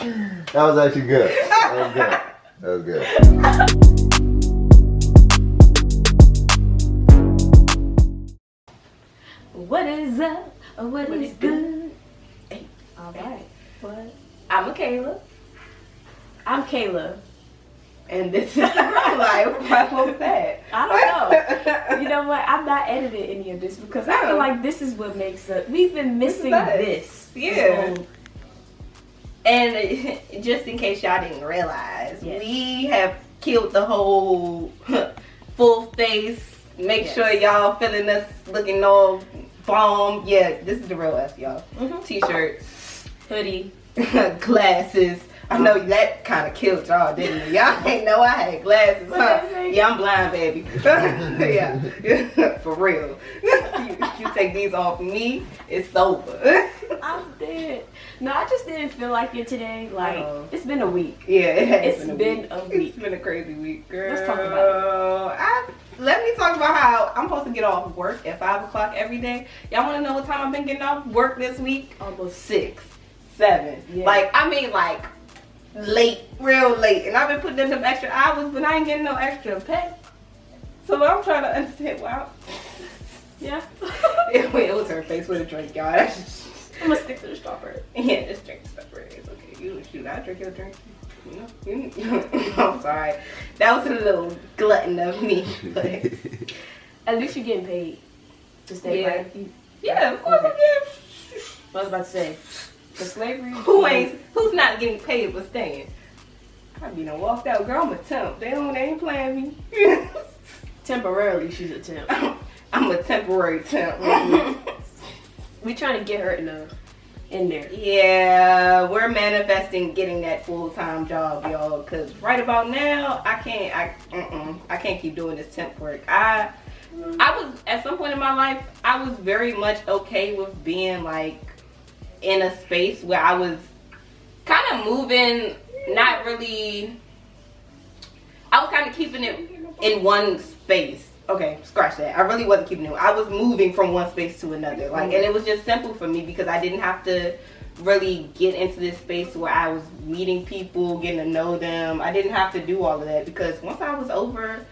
That was actually good. That was good. What is up? What is good? Hey, all right. What? I'm Michaela. I'm Kayla. And this is the Grown Life. What was that? I don't know. You know what? I'm not editing any of this because I feel like this is what makes us. We've been missing this. Yeah. And just in case y'all didn't realize, we have killed the whole full face. Make sure y'all feeling us looking all bomb. Yeah, this is the real us, y'all. T-shirts, Hoodie, glasses. I know that kind of killed y'all, didn't it? Y'all ain't know I had glasses, huh? Yeah, I'm blind, baby. Yeah, for real. You take these off me, it's over. I'm dead. No, I just didn't feel like it today. Like, it's been a week. Yeah, it has It's been a week. It's been a crazy week, girl. Let's talk about it. Let me talk about how I'm supposed to get off work at 5 o'clock every day. Y'all want to know what time I've been getting off work this week? Almost 6, 7. Yeah. Like late, real late. And I've been putting in some extra hours, but I ain't getting no extra pay. So I'm trying to understand why. Yeah. It was her face with a drink, y'all. I'm gonna stick to the strawberry. Yeah, just drink the strawberry. It's okay. You shoot, I drink your drink. I'm sorry. That was a little glutton of me. But at least you're getting paid to stay, right? Yeah, of course I'm getting. I was about to say, for slavery. Who's not getting paid for staying? I be done walked out, girl. I'm a temp. They ain't playing me. Temporarily, she's a temp. I'm a temporary temp. We trying to get her in there. Yeah, we're manifesting getting that full-time job, y'all. Cause right about now, I can't keep doing this temp work. I was at some point in my life, I was very much okay with being like in a space where I was kind of moving, not really. I was kind of keeping it in one space. Okay, scratch that. I really wasn't keeping it. I was moving from one space to another. Like, and it was just simple for me because I didn't have to really get into this space where I was meeting people, getting to know them. I didn't have to do all of that because once I was over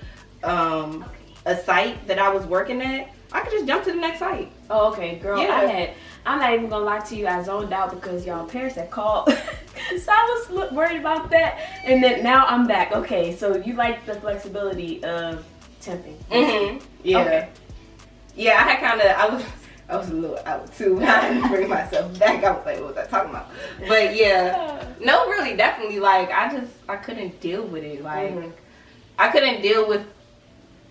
a site that I was working at, I could just jump to the next site. Oh, okay, girl. Yeah. I'm not even gonna lie to you. I zoned out because y'all parents had called, so I was worried about that. And then now I'm back. Okay, so you like the flexibility of temping? Yeah. Okay. Yeah, I was a little out too. I didn't bring myself back. I was like, what was I talking about? But yeah, no, really, definitely. Like, I couldn't deal with it. Like, I couldn't deal with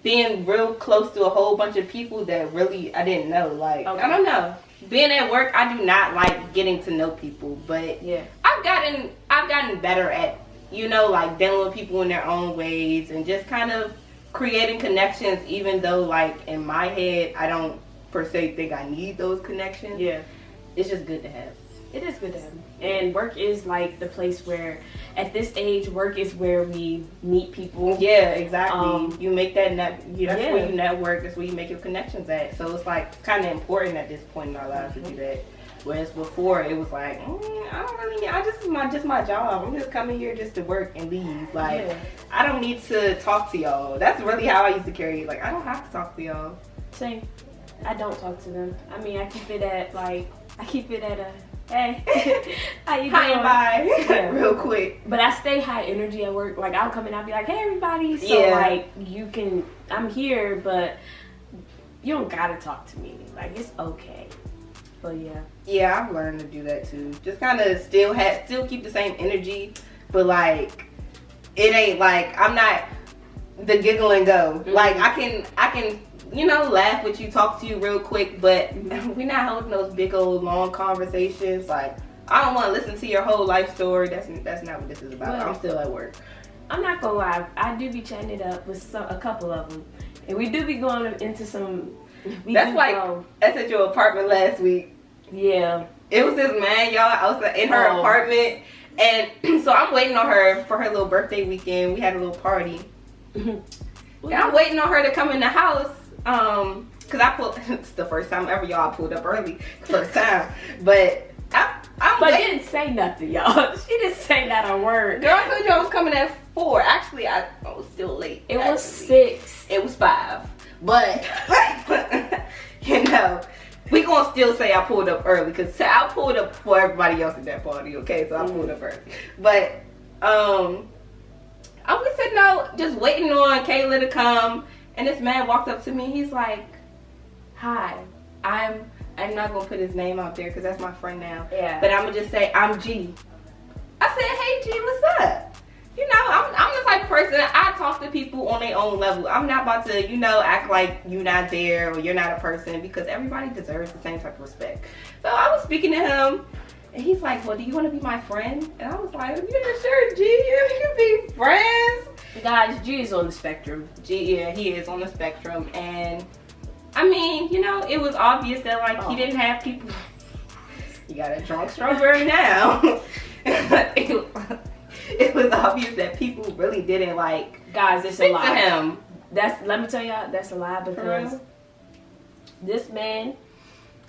being real close to a whole bunch of people that really I didn't know. Like, I don't know. Being at work, I do not like getting to know people. But yeah, I've gotten better at, like dealing with people in their own ways and just kind of creating connections, even though like in my head I don't per se think I need those connections. Yeah, it's just good to have. It is good to have. And work is like the place where, at this age, work is where we meet people. Yeah, exactly. You make that that's where you network. That's where you make your connections at. So it's like kind of important at this point in our lives to do that. Whereas before it was like, I don't really. This is just my job. I'm just coming here just to work and leave. Like, I don't need to talk to y'all. That's really how I used to carry it. Like, I don't have to talk to y'all. Same. I don't talk to them. I mean, I keep it at a, hey, how you doing? Hi and bye. Yeah. Real quick. But I stay high energy at work. Like, I'll come in, I'll be like, hey, everybody. So, like, I'm here, but you don't gotta talk to me. Like, it's okay. But, yeah. Yeah, I've learned to do that, too. Just kind of still keep the same energy, but, like, it ain't, like, I'm not the giggle and go. Like, I can laugh with you, talk to you real quick, but we're not holding those big old long conversations. Like, I don't want to listen to your whole life story. That's not what this is about. Well, I'm still at work. I'm not gonna lie. I do be chatting it up with a couple of them, and we do be going into some. I was at your apartment last week. Yeah. It was this man, y'all. I was in her apartment, and so I'm waiting on her for her little birthday weekend. We had a little party. And I'm waiting on her to come in the house. Cause it's the first time ever y'all pulled up early. First time. But I'm But late. didn't say nothing, y'all. She didn't say not a word. Girl, I told you I was coming at 4. Actually, I was still late. It was actually. 6. It was 5. But, you know, we gonna still say I pulled up early because I pulled up before everybody else at that party, okay? So I pulled up early. But, I was sitting out just waiting on Kayla to come, and this man walked up to me. He's like, "Hi, I'm not gonna put his name out there because that's my friend now. Yeah. But I'm gonna just say I'm G." I said, "Hey G, what's up?" You know, I'm the type of person, I talk to people on their own level. I'm not about to, you know, act like you're not there or you're not a person because everybody deserves the same type of respect. So I was speaking to him. And he's like, "Well, do you want to be my friend?" And I was like, "Yeah, sure, G. You can be friends." Guys, G is on the spectrum. G, yeah, he is on the spectrum. And I mean, you know, it was obvious that like he didn't have people. You got a drunk strawberry now. It was obvious that people really didn't like Guys, it's a speak to lie. him. Let me tell y'all, that's a lie because real? this man,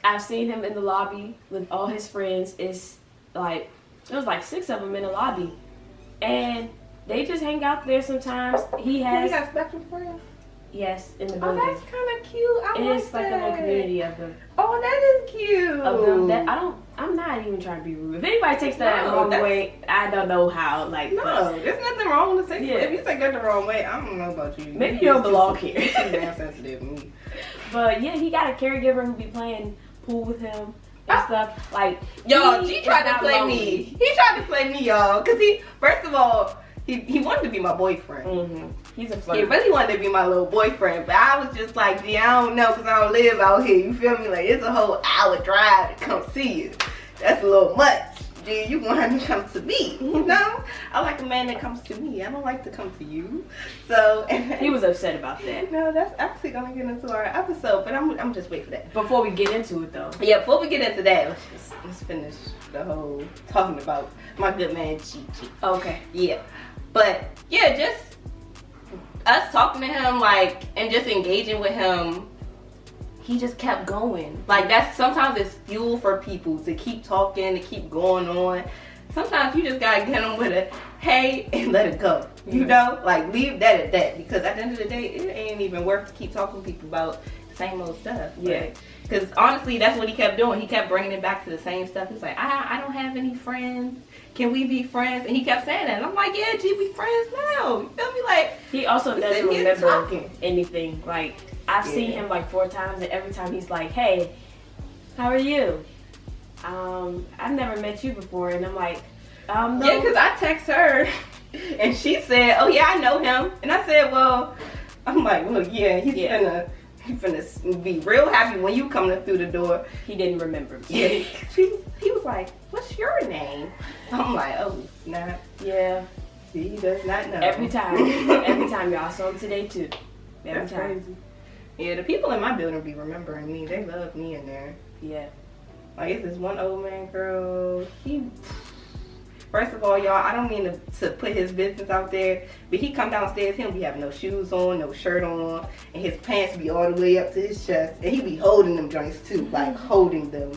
I've seen him in the lobby with all his friends. It's like, there was like 6 of them in the lobby. And they just hang out there sometimes. He He has, got spectrum friends. yes, in the Oh, building. that's kind of cute. I It like is like that. a little community of them. Oh, that is cute. Of them that I'm not even trying to be rude. If anybody takes that No, the wrong that's- way, I don't know how. Like, No, there's nothing wrong with sex. Yeah. If you take that the wrong way, I don't know about you. Maybe you don't belong here. Too damn sensitive to me. but yeah, he got a caregiver who be playing pool with him and stuff. Like, Y'all, he G is tried to not play lonely. me. He tried to play me, y'all. Because he, first of all, he wanted to be my boyfriend. Mm-hmm. He's a He flirt. really wanted to be my little boyfriend, but I was just like, "Gee, I don't know, because I don't live out here." You feel me? Like, it's a whole hour drive to come see you. That's a little much. Gee, you gonna have to come to me, you know? I like a man that comes to me. I don't like to come to you. So, and He was upset about that. no, that's actually gonna get into our episode, but I'm just wait for that. Before we get into it though, Yeah, before we get into that, let's finish the whole talking about my good man Gigi. okay. Yeah, but yeah, just us talking to him, like, and just engaging with him. He just kept going. Like, that's sometimes it's fuel for people to keep talking, to keep going on. Sometimes you just gotta get them with a hey and let it go. You know, like leave that at that, because at the end of the day, it ain't even worth to keep talking to people about the same old stuff. Yeah. Because honestly, that's what he kept doing. He kept bringing it back to the same stuff. He's like, I don't have any friends. Can we be friends? And he kept saying that. And I'm like, yeah, G, we friends now. You feel me? Like, He also we doesn't sitting here remember talking. anything. Like, I've seen Yeah. him like 4 times, and every time he's like, "Hey, how are you? I've never met you before," and I'm like, no. Yeah, because I text her and she said, "Oh yeah, I know him." And I said, "Well," I'm like, "Well, yeah, he's finna be real happy when you coming through the door." He didn't remember. Yeah, he was like, "What's your name?" I'm like, "Oh, snap." Yeah. He does not know. Every time, y'all. I saw him today too. Every That's time. crazy. Yeah, the people in my building be remembering me. They love me in there. Yeah. Like, it's this one old man, girl. First of all, y'all, I don't mean to put his business out there, but he come downstairs, he don't be having no shoes on, no shirt on, and his pants be all the way up to his chest, and he be holding them joints too, like holding them.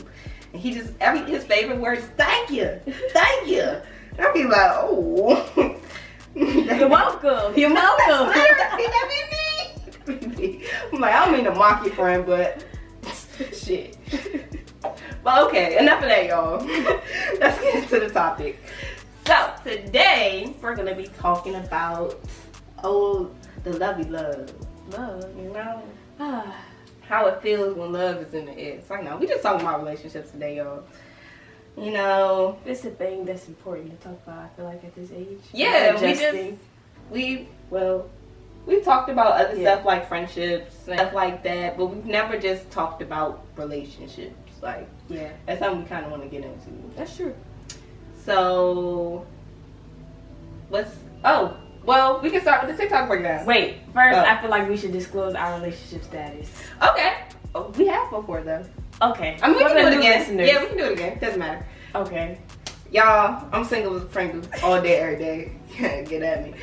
And he just, his favorite word is "thank you, thank you." And I be like, "Oh, You're welcome. you're welcome." That be me. I'm like, I don't mean to mock your friend, but shit. But okay, enough of that, y'all. Let's get into the topic. So today we're gonna be talking about the lovey love. Love. You know Ah. how it feels when love is in the air. It's like, no, we just talking about relationships today, y'all. You know, It's a thing that's important to talk about, I feel like, at this age. yeah, Adjusting. we've talked about other Yeah. stuff like friendships and stuff like that, but we've never just talked about relationships. Like, Yeah. that's something we kind of want to get into. That's true. So, we can start with the TikTok breakdown. Wait, first, Oh. I feel like we should disclose our relationship status. Okay. Oh, we have before, though. Okay. I mean, we For can the do it new again. listeners. Yeah, we can do it again. Doesn't matter. Okay. Y'all, I'm single with Pringles all day, every day. Get at me.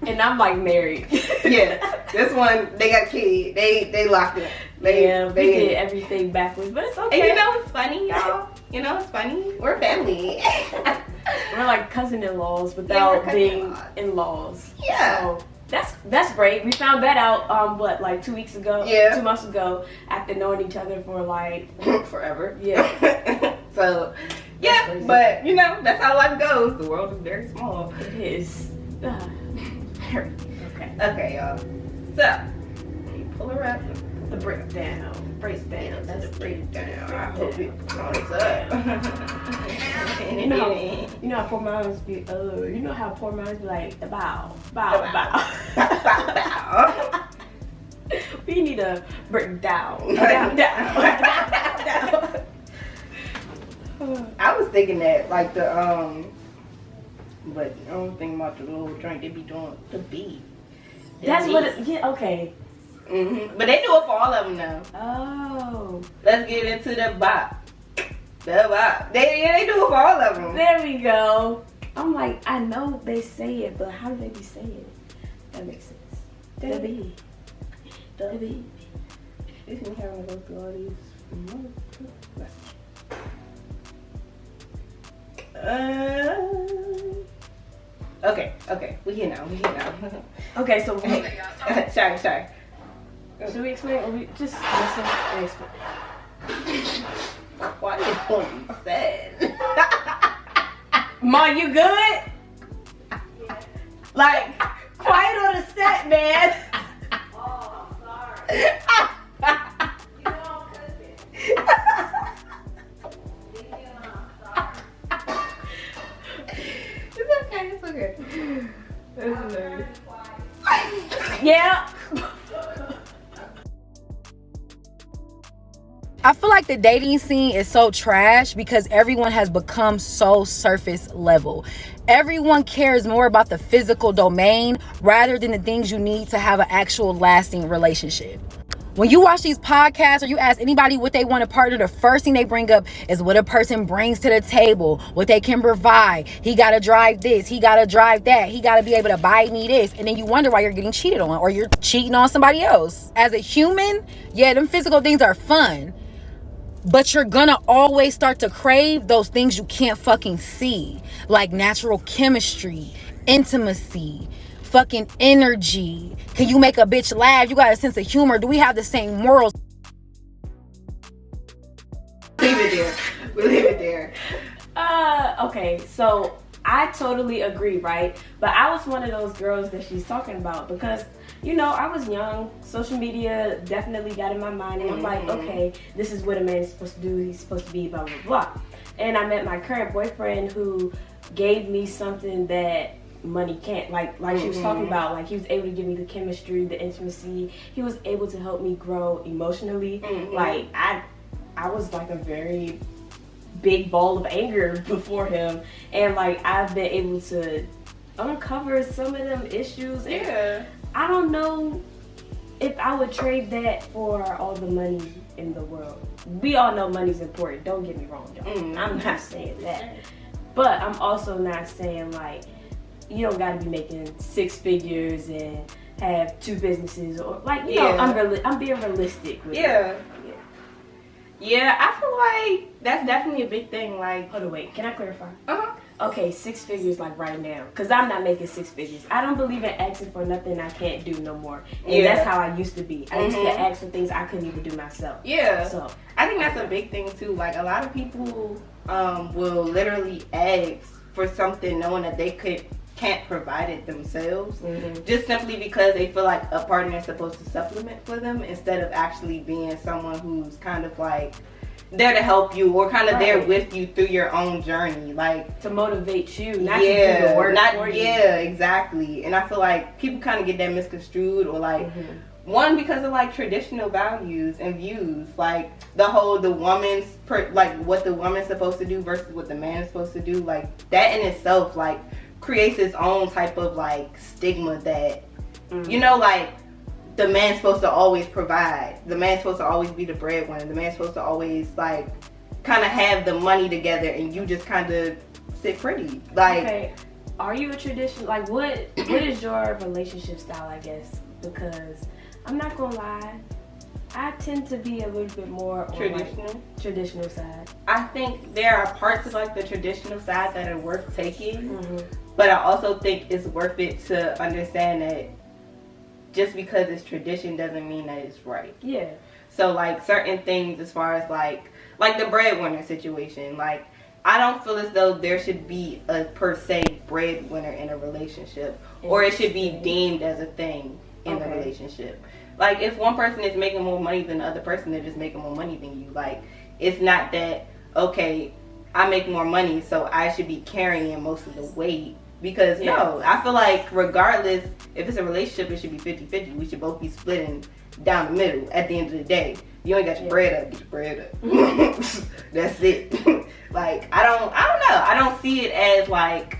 And I'm like married. Yeah, this one, they got kids. They locked in. We did everything backwards, but it's okay. And you know what's funny, y'all? You know, it's funny. We're family. We're like cousin-in-laws without we're being cousin-in-laws. in-laws. Yeah. So that's great. We found that out like 2 weeks ago? Yeah. 2 months ago, after knowing each other for like Forever. Yeah. So, That's yeah, crazy. but you know, that's how life goes. The world is very small. It is. Very. Okay. Okay, y'all. So, let me pull her up. The breakdown. Breakdown. That's That's the the breakdown. I breakdown. hope it comes up. You know how poor minds be. You know how poor minds be like bow, bow, bow. Bow. We need a breakdown. Down, down, down. I was thinking that, like the but I don't think about the little joint they be doing the beat. That's what. Yeah. Okay. But they do it for all of them now. Oh. Let's get into the bop. The bop. They do it for all of them. There we go. I'm like, I know they say it, but how do they be saying it? That makes sense. The B. The B. This me having to go through all these. Okay, we here now. Okay, so sorry. should we explain or we just listen and explain? Why is what you said? Ma, you good? Like, quiet on the set, man. Oh, I'm sorry. You know I'm cooking. Leave me alone. I'm sorry. It's okay. I'm very quiet. Yeah. I feel like the dating scene is so trash because everyone has become so surface level. Everyone cares more about the physical domain rather than the things you need to have an actual lasting relationship. When you watch these podcasts or you ask anybody what they want to partner, the first thing they bring up is what a person brings to the table, what they can provide. He got to drive this. He got to drive that. He got to be able to buy me this. And then you wonder why you're getting cheated on or you're cheating on somebody else. As a human, yeah, them physical things are fun. But you're gonna always start to crave those things you can't fucking see. Like natural chemistry, intimacy, fucking energy. Can you make a bitch laugh? You got a sense of humor. Do we have the same morals? Leave it there. We leave it there. Okay, so I totally agree, right? But I was one of those girls that she's talking about because, you know, I was young. Social media definitely got in my mind. And I'm like, okay, this is what a man is supposed to do. He's supposed to be blah, blah, blah. And I met my current boyfriend who gave me something that money can't. Like she was talking about. Like, he was able to give me the chemistry, the intimacy. He was able to help me grow emotionally. Like, I was like a very big ball of anger before him, and like I've been able to uncover some of them issues, and Yeah. I don't know if I would trade that for all the money in the world. We all know money's important, don't get me wrong, y'all. I'm not saying that, but I'm also not saying like you don't gotta be making 6 figures and have 2 businesses, or like, you know, I'm being realistic with it. Yeah, I feel like that's definitely a big thing. Like, Hold on, wait, can I clarify? uh-huh. Okay, 6 figures like right now, because I'm not making 6 figures. I don't believe in asking for nothing I can't do no more. And that's how I used to be. I used to ask for things I couldn't even do myself. Yeah. So, I think that's a big thing too. Like, a lot of people will literally ask for something knowing that they can't provide it themselves, just simply because they feel like a partner is supposed to supplement for them instead of actually being someone who's kind of like there to help you or kind of there with you through your own journey, like to motivate you, not to do the work for you. Yeah, exactly. And I feel like people kind of get that misconstrued, or like one, because of like traditional values and views, like the woman's like what the woman's supposed to do versus what the man is supposed to do, like that in itself like creates its own type of like stigma that you know, like the man's supposed to always provide, the man's supposed to always be the breadwinner, the man's supposed to always like kind of have the money together, and you just kind of sit pretty. Like, okay, are you a traditional, like what is your relationship style, I guess? Because I'm not gonna lie, I tend to be a little bit more on Traditional. traditional side. I think there are parts of like the traditional side that are worth taking, Mm-hmm. but I also think it's worth it to understand that just because it's tradition doesn't mean that it's right. Yeah. So like certain things as far as like the breadwinner situation, like I don't feel as though there should be a per se breadwinner in a relationship, or it should be deemed as a thing in the Okay. relationship. Like if one person is making more money than the other person, they're just making more money than you. Like it's not that, okay, I make more money so I should be carrying most of the weight. Because no, I feel like regardless, if it's a relationship, it should be 50-50. We should both be splitting down the middle at the end of the day. You ain't got your bread up, get your bread up. That's it. Like I don't know. I don't see it as like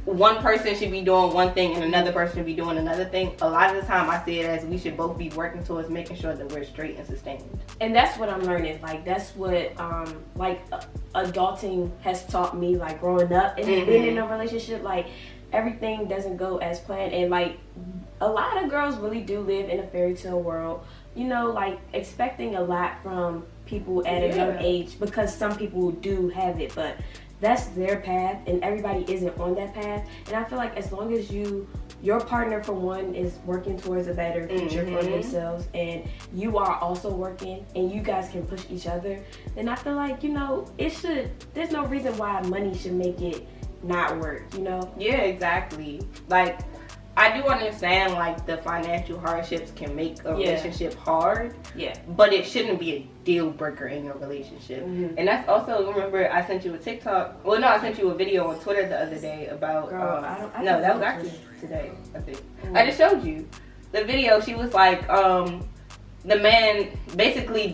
one person should be doing one thing and another person should be doing another thing. A lot of the time I see it as we should both be working towards making sure that we're straight and sustained. And that's what I'm learning. Like that's what adulting has taught me, like growing up and being in a relationship, like everything doesn't go as planned, and like a lot of girls really do live in a fairy tale world, you know, like expecting a lot from people at a young age, because some people do have it, but that's their path and everybody isn't on that path. And I feel like as long as your partner for one is working towards a better future for themselves, and you are also working and you guys can push each other, then I feel like, you know, there's no reason why money should make it not work, you know? Yeah, exactly. Like I do understand like the financial hardships can make a relationship hard. Yeah. But it shouldn't be a deal breaker in your relationship. And that's also, remember I sent you a TikTok. Well, no, I sent you a video on Twitter the other day about. Girl, no, that was actually today, I think. I just showed you the video. She was like, the man basically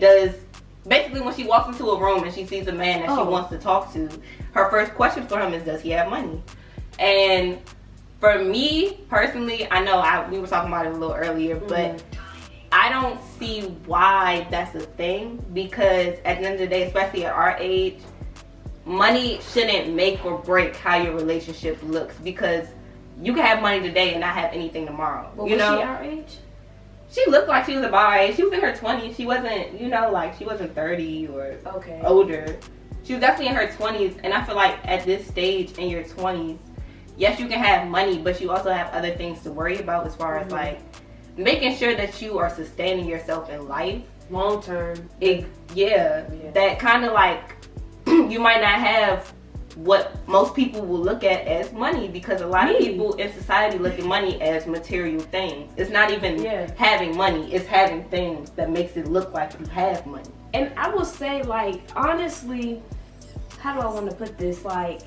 when she walks into a room and she sees a man that she wants to talk to, her first question for him is, does he have money? And for me personally, I know we were talking about it a little earlier, but I don't see why that's a thing, because at the end of the day, especially at our age, money shouldn't make or break how your relationship looks, because you can have money today and not have anything tomorrow. But you was know? she our age? She looked like she was about our age. She was in her 20s. She wasn't, you know, like she wasn't 30 or older. She was definitely in her 20s, and I feel like at this stage in your 20s, yes, you can have money, but you also have other things to worry about as far as like making sure that you are sustaining yourself in life long term. That kind of like you might not have what most people will look at as money, because a lot of people in society look at money as material things. It's not even having money, it's having things that makes it look like you have money. And I will say, like, honestly, how do I want to put this? Like,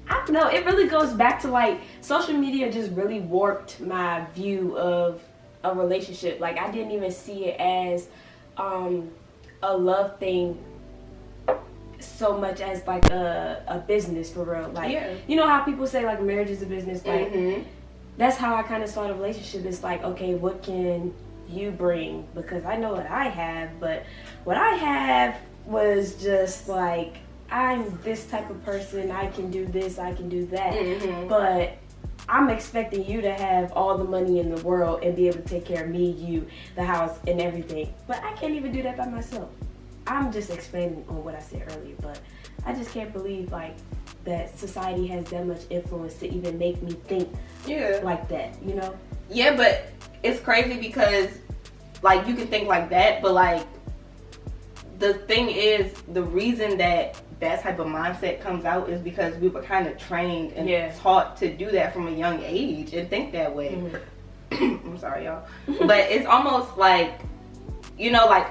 I don't know, it really goes back to like social media just really warped my view of a relationship. Like I didn't even see it as a love thing so much as like a business for real. Like you know how people say like marriage is a business, like that's how I kind of saw the relationship. It's like, okay, what can you bring? Because I know what I have, but what I have was just like, I'm this type of person, I can do this, I can do that, but I'm expecting you to have all the money in the world and be able to take care of me, you, the house, and everything. But I can't even do that by myself. I'm just expanding on what I said earlier, but I just can't believe like that society has that much influence to even make me think like that, you know? Yeah, but it's crazy because like you can think like that, but like the thing is, the reason that type of mindset comes out is because we were kind of trained and taught to do that from a young age and think that way. I'm sorry, y'all. But it's almost like, you know, like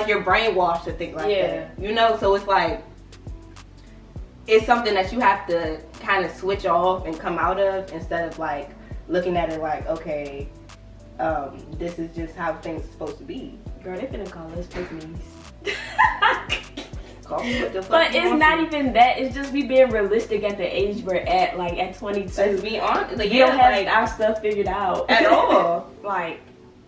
you're brainwashed to think like that. You know, so it's like, it's something that you have to kind of switch off and come out of, instead of like looking at it like, okay, this is just how things are supposed to be. Girl, they finna call us fake news. Call me what the fuck. But it's not even that. It's just we being realistic at the age we're at. Like at 22, let's be honest. Like, we don't have our stuff figured out at all. Like,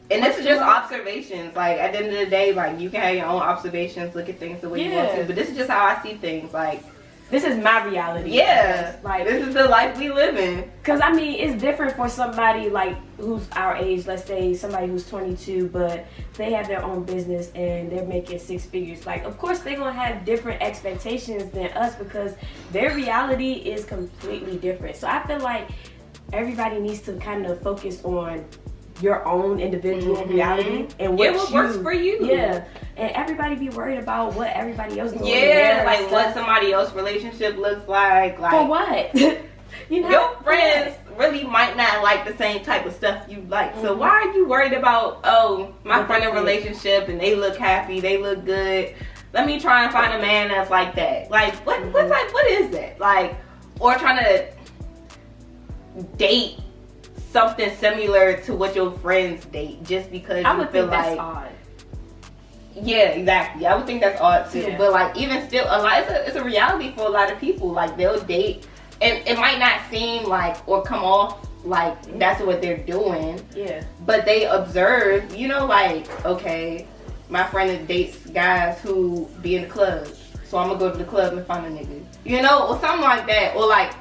and this is just observations. Like at the end of the day, like you can have your own observations, look at things the way you want to. But this is just how I see things. Like This is my reality. Yeah, Like, this is the life we live in. because I mean, it's different for somebody like who's our age. Let's say somebody who's 22, but they have their own business and they're making 6 figures. Like, of course, they're gonna have different expectations than us because their reality is completely different. So I feel like everybody needs to kind of focus on your own individual reality and what works for you. Yeah, and everybody be worried about what everybody else doing. Yeah, like stuff. what somebody else's relationship looks like. For what? You know, Your friends really might not like the same type of stuff you like. So why are you worried about, oh, my friend in a relationship and they look happy, they look good. Let me try and find a man that's like that. Like, what is that? Like, or trying to date something similar to what your friends date just because I you would feel think that's like odd. yeah, exactly. I would think that's odd too. Yeah. But like even still, a lot it's a reality for a lot of people. Like they'll date, and it might not seem like or come off like that's what they're doing. Yeah. But they observe, you know, like okay, my friend dates guys who be in the club, so I'm gonna go to the club and find a nigga, you know, or something like that. Or like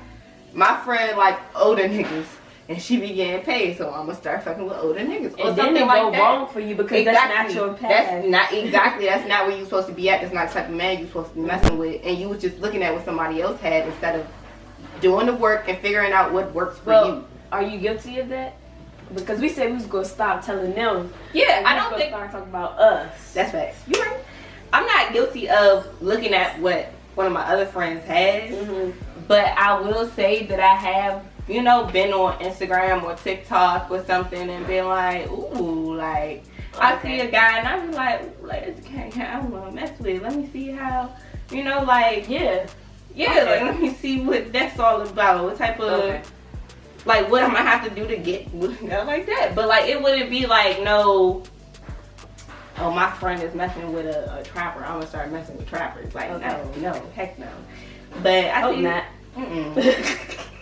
my friend like older niggas. And she be getting paid, so I'm gonna start fucking with older niggas or And then something it like go that. wrong for you because that's not your path. That's not exactly. That's not where you're supposed to be at. That's not the type of man you're supposed to be messing with. And you was just looking at what somebody else had instead of doing the work and figuring out what works for you. Are you guilty of that? Because we said we was gonna stop telling them. Yeah, and I we was don't gonna think start talking about us. that's facts. You right. I'm not guilty of looking at what one of my other friends has, but I will say that I have, you know, been on Instagram or TikTok or something and been like, ooh, like I see a guy and I be like this guy I don't want to mess with. Let me see how, you know, like Yeah. like let me see what that's all about. What type of like what am I have to do to get like that? But like it wouldn't be like no. Oh, my friend is messing with a trapper. I'm gonna start messing with trappers. Like no, heck no. But I Hope see not.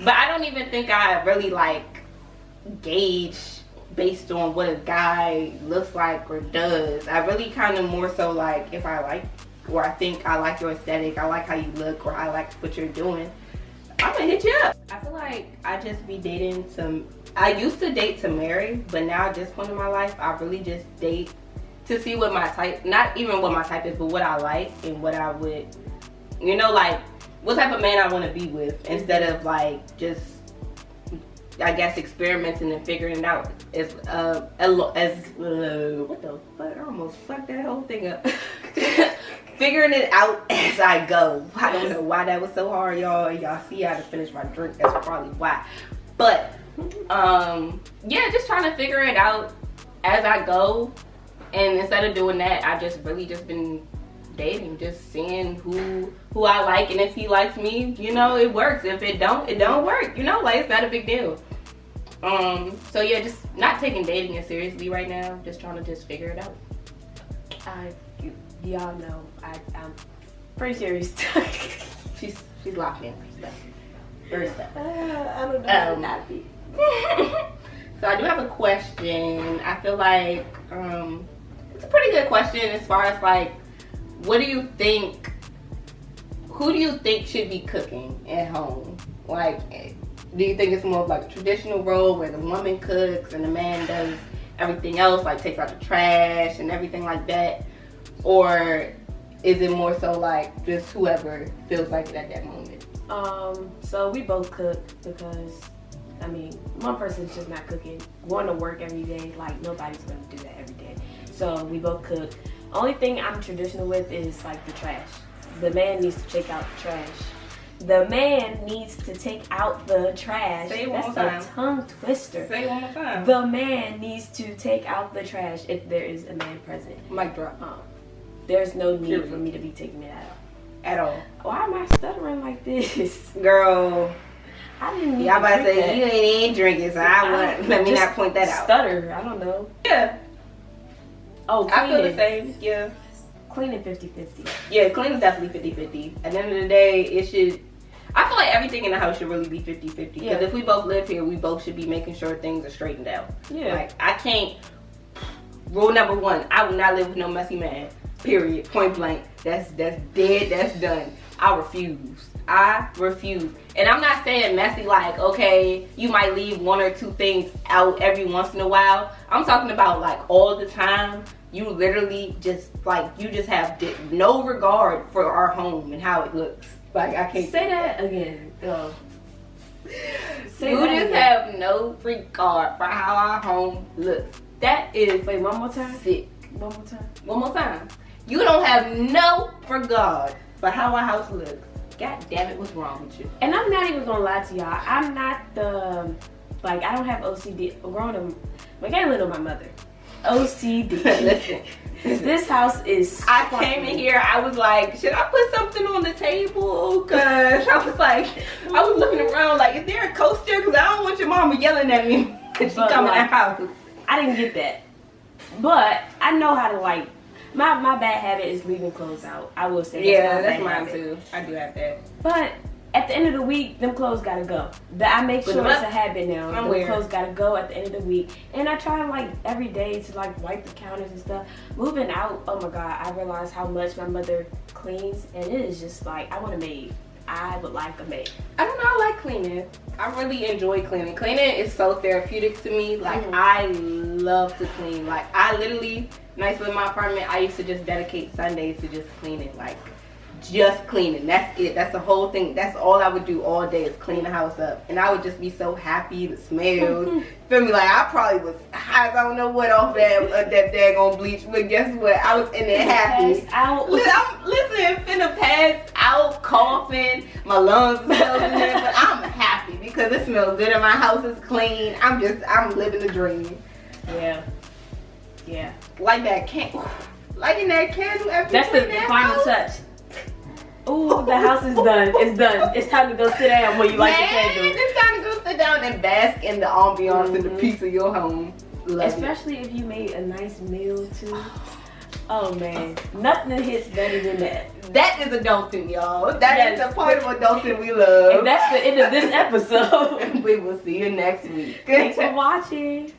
But I don't even think I really like gauge based on what a guy looks like or does. I really kind of more so like if I like or I think I like your aesthetic, I like how you look, or I like what you're doing, I'm gonna hit you up. I feel like I just be dating I used to date to marry, but now at this point in my life, I really just date to see what my type, not even what my type is, but what I like and what I would, you know, like what type of man I want to be with instead of like just, I guess, experimenting and figuring it out as what the fuck, I almost fucked that whole thing up. Figuring it out as I go. I don't know why that was so hard, y'all. Y'all see how to finish my drink. That's probably why. But yeah, just trying to figure it out as I go. And instead of doing that, I just really just been dating, just seeing who I like, and if he likes me, you know, it works. If it don't work, you know, like it's not a big deal. So yeah, just not taking dating as seriously right now, just trying to just figure it out. Y'all know I'm pretty serious. She's locked in for stuff. I don't know. Not be. So I do have a question. I feel like it's a pretty good question as far as like, what do you think? Who do you think should be cooking at home? Like, do you think it's more of like a traditional role where the woman cooks and the man does everything else, like takes out the trash and everything like that? Or is it more so like just whoever feels like it at that moment? So we both cook because, I mean, one person's just not cooking. Going to work every day, like nobody's gonna do that every day. So we both cook. Only thing I'm traditional with is like the trash. The man needs to take out the trash. The man needs to take out the trash. Say it one That's more a time. tongue twister. Say it one more time. The man needs to take out the trash if there is a man present. Mic drop. There's no need Period. for me to be taking it out. At all. Why am I stuttering like this? Girl. I didn't need Y'all to about to drink say that. you ain't even drinking, so let me Just not point that out. Stutter. I don't know. Yeah. Oh, I feel the cleaning. same. Yeah. Cleaning 50-50. Yeah, cleaning's definitely 50-50. At the end of the day, it should, I feel like everything in the house should really be 50-50. Because Yeah. if we both live here, we both should be making sure things are straightened out. Yeah. Like, I can't, rule number one, I will not live with no messy man. Period. Point blank. That's dead. That's done. I refuse. And I'm not saying messy like, okay, you might leave 1 or 2 things out every once in a while. I'm talking about like all the time. You literally just like, you just have no regard for our home and how it looks. Like, I can't Say that again. Say You that just again. have no regard for how our home looks. That is Wait, one more time. sick. One more time. One more time. You don't have no regard for how our house looks. God damn it, what's wrong with you? And I'm not even gonna lie to y'all. I'm not the like. I don't have OCD. Growing up, like I live with my mother. OCD. Listen. This house is. I came in here, I was like, should I put something on the table? Cause I was like, I was looking around like, is there a coaster? Cause I don't want your mama yelling at me when she But, come in like, the house. I didn't get that, but I know how to like. My bad habit is leaving clothes out. I will say. Yeah, my that's bad mine habit. too. I do have that. But at the end of the week, them clothes gotta go. I make Put sure them it's up a habit now. somewhere. Them clothes gotta go at the end of the week. And I try like every day to like wipe the counters and stuff. Moving out, oh my God, I realized how much my mother cleans, and it is just like I want a maid. I would like a maid. I don't know, I like cleaning. I really enjoy cleaning. Cleaning is so therapeutic to me. Like, I love to clean. Like, I literally, when I used to live in my apartment, I used to just dedicate Sundays to just cleaning. Like, just cleaning. That's it. That's the whole thing. That's all I would do all day is clean the house up. And I would just be so happy, the smells. Feel me? Like, I probably was high, I don't know what, off that daggone bleach. But guess what? I was in there happy. Pass out. Listen, finna pass out, coughing, my lungs smells in there, but I'm happy because it smells good and my house is clean. I'm living the dream. Yeah. Yeah. Lighting that candle after That's you the clean that final house. touch. Ooh, the house is done. It's done. It's time to go sit down when you light the Man, candle. it's time to go sit down and bask in the ambiance and the peace of your home. Love it. Especially if you made a nice meal too. Oh man, nothing hits better than that. That is adulting, y'all. That is Yes. a part of adulting we love. And that's the end of this episode. We will see you next week. Thanks for watching.